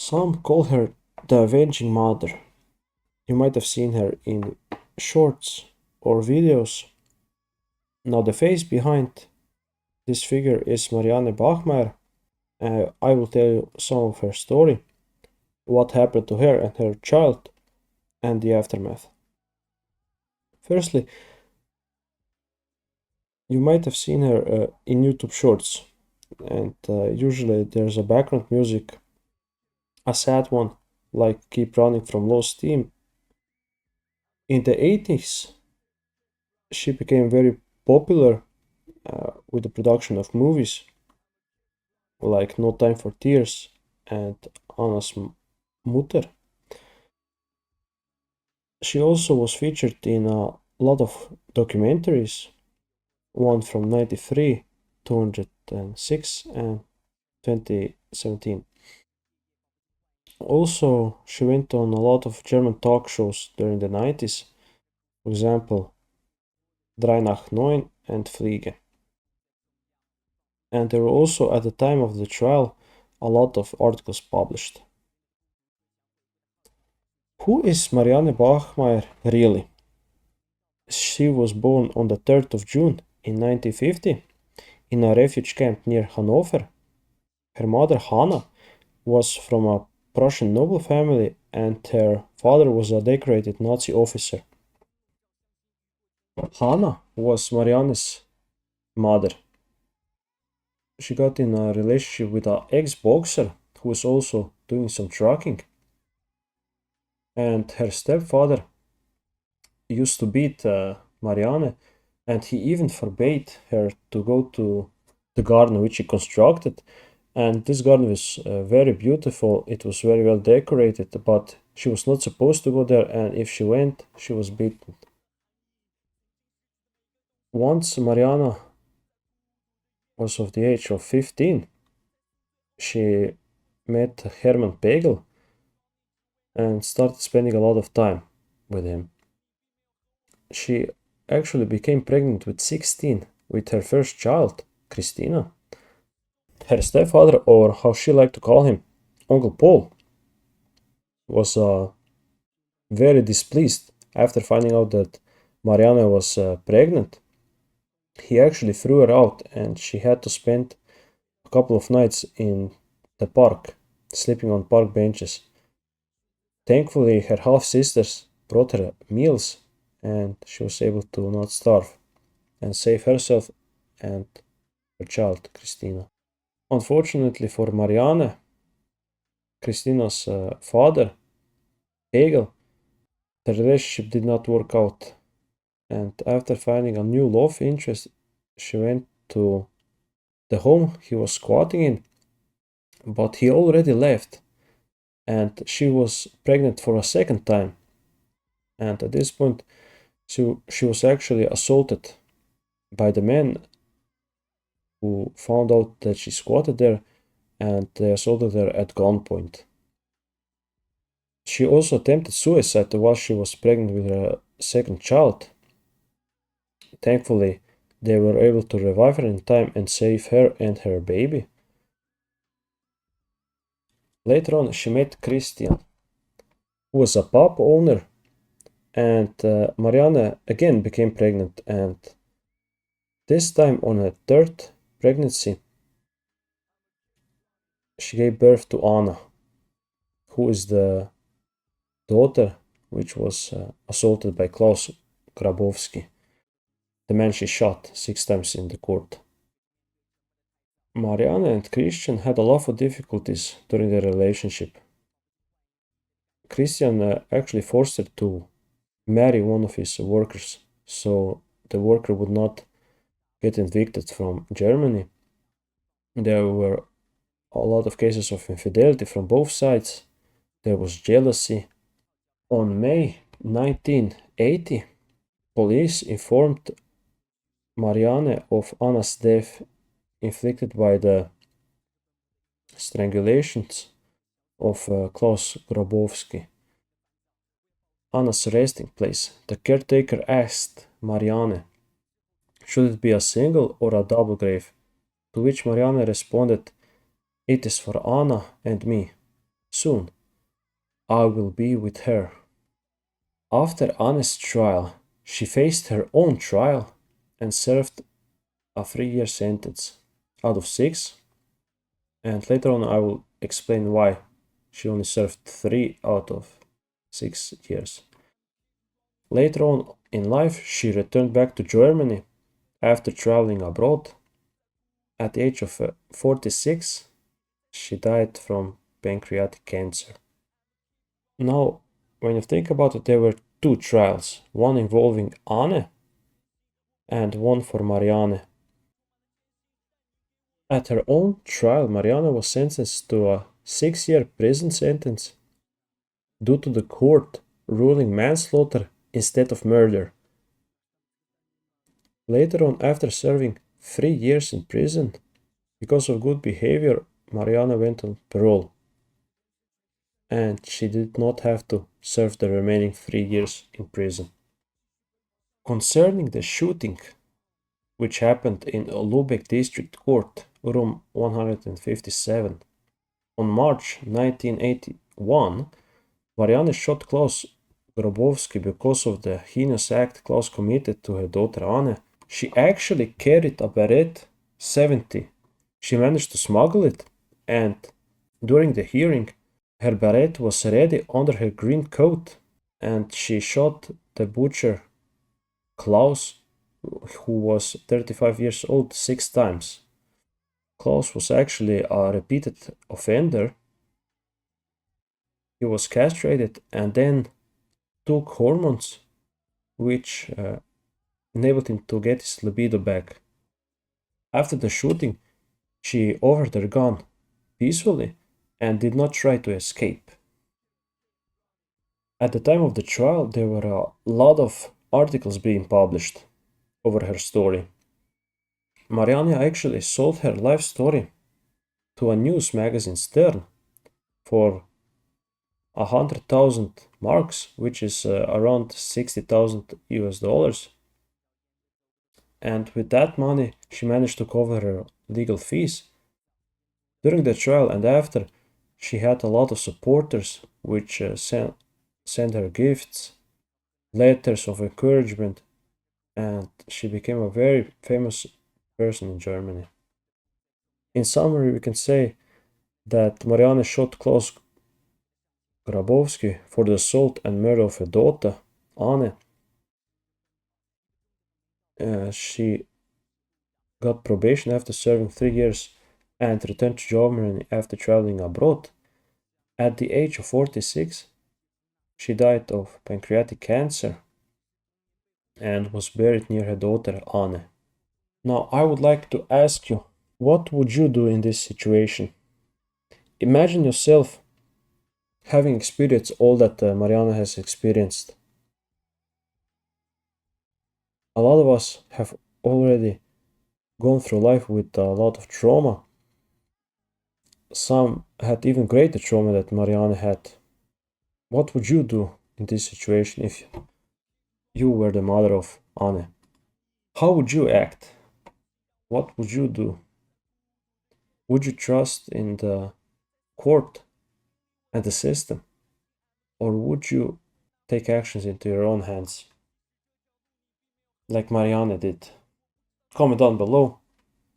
Some call her the Avenging Mother. You might have seen her in shorts or videos. Now, the face behind this figure is Mariane Bachmeier. I will tell you some of her story, what happened to her and her child, and the aftermath. Firstly, you might have seen her in YouTube shorts, and usually there's a background music, a sad one, like Keep Running from Low Steam. In the 80s, she became very popular with the production of movies like No Time for Tears and Anna's Mutter. She also was featured in a lot of documentaries, one from 93, 206, and 2017. Also, she went on a lot of German talk shows during the 90s, for example, 3 nach 9 and Fliege. And there were also, at the time of the trial, a lot of articles published. Who is Mariane Bachmeier really? She was born on the 3rd of June in 1950 in a refugee camp near Hanover. Her mother, Hanna, was from a Prussian noble family, and her father was a decorated Nazi officer. Hanna was Marianne's mother. She got in a relationship with an ex-boxer who was also doing some trucking. And her stepfather used to beat Marianne, and he even forbade her to go to the garden which he constructed. And this garden was very beautiful, it was very well decorated, but she was not supposed to go there, and if she went, she was beaten. Once Mariana was of the age of 15, she met Hermann Pegel and started spending a lot of time with him. She actually became pregnant with 16 with her first child, Christina. Her stepfather, or how she liked to call him, Uncle Paul, was very displeased after finding out that Mariana was pregnant. He actually threw her out, and she had to spend a couple of nights in the park, sleeping on park benches. Thankfully, her half sisters brought her meals, and she was able to not starve and save herself and her child, Christina. Unfortunately for Marianne, Christina's father, Hegel, the relationship did not work out, and after finding a new love interest, she went to the home he was squatting in, but he already left, and she was pregnant for a second time. And at this point, she was actually assaulted by the men who found out that she squatted there, and they assaulted her at gunpoint. She also attempted suicide while she was pregnant with her second child. Thankfully, they were able to revive her in time and save her and her baby. Later on, she met Christian, who was a pub owner, and Marianne again became pregnant, and this time on her third pregnancy, she gave birth to Anna, who is the daughter which was assaulted by Klaus Grabowski, the man she shot 6 times in the court. Marianne and Christian had a lot of difficulties during their relationship. Christian actually forced her to marry one of his workers, so the worker would not get evicted from Germany. There were a lot of cases of infidelity from both sides. There was jealousy. On May 1980, police informed Marianne of Anna's death inflicted by the strangulations of Klaus Grabowski. Anna's resting place. The caretaker asked Marianne, should it be a single or a double grave? To which Marianne responded, it is for Anna and me. Soon, I will be with her. After Anne's trial, she faced her own trial and served a 3-year sentence out of 6, and later on I will explain why she only served 3 out of 6 years. Later on in life, she returned back to Germany after traveling abroad. At the age of 46, she died from pancreatic cancer. Now, when you think about it, there were 2 trials, one involving Anne and one for Mariane. At her own trial, Mariane was sentenced to a 6-year prison sentence due to the court ruling manslaughter instead of murder. Later on, after serving 3 years in prison, because of good behavior, Mariane went on parole, and she did not have to serve the remaining 3 years in prison. Concerning the shooting, which happened in Lübeck District Court, room 157, on March 1981, Mariane shot Klaus Grabowski because of the heinous act Klaus committed to her daughter Anne. She actually carried a Barrett 70. She managed to smuggle it, and during the hearing, her Barrett was ready under her green coat, and she shot the butcher Klaus, who was 35 years old, 6 times. Klaus was actually a repeated offender. He was castrated and then took hormones which enabled him to get his libido back. After the shooting, she offered her gun peacefully and did not try to escape. At the time of the trial, there were a lot of articles being published over her story. Mariane actually sold her life story to a news magazine, Stern, for 100,000 marks, which is around 60,000 US dollars. And with that money, she managed to cover her legal fees. During the trial and after, she had a lot of supporters which sent her gifts, letters of encouragement, and she became a very famous person in Germany. In summary, we can say that Mariane shot Klaus Grabowski for the assault and murder of her daughter, Anne. She got probation after serving 3 years and returned to Germany after traveling abroad. At the age of 46, she died of pancreatic cancer and was buried near her daughter Anne. Now, I would like to ask you, what would you do in this situation? Imagine yourself having experienced all that Mariane has experienced. A lot of us have already gone through life with a lot of trauma. Some had even greater trauma that Mariane had. What would you do in this situation if you were the mother of Anne? How would you act? What would you do? Would you trust in the court and the system? Or would you take actions into your own hands? Like Mariane did? Comment down below.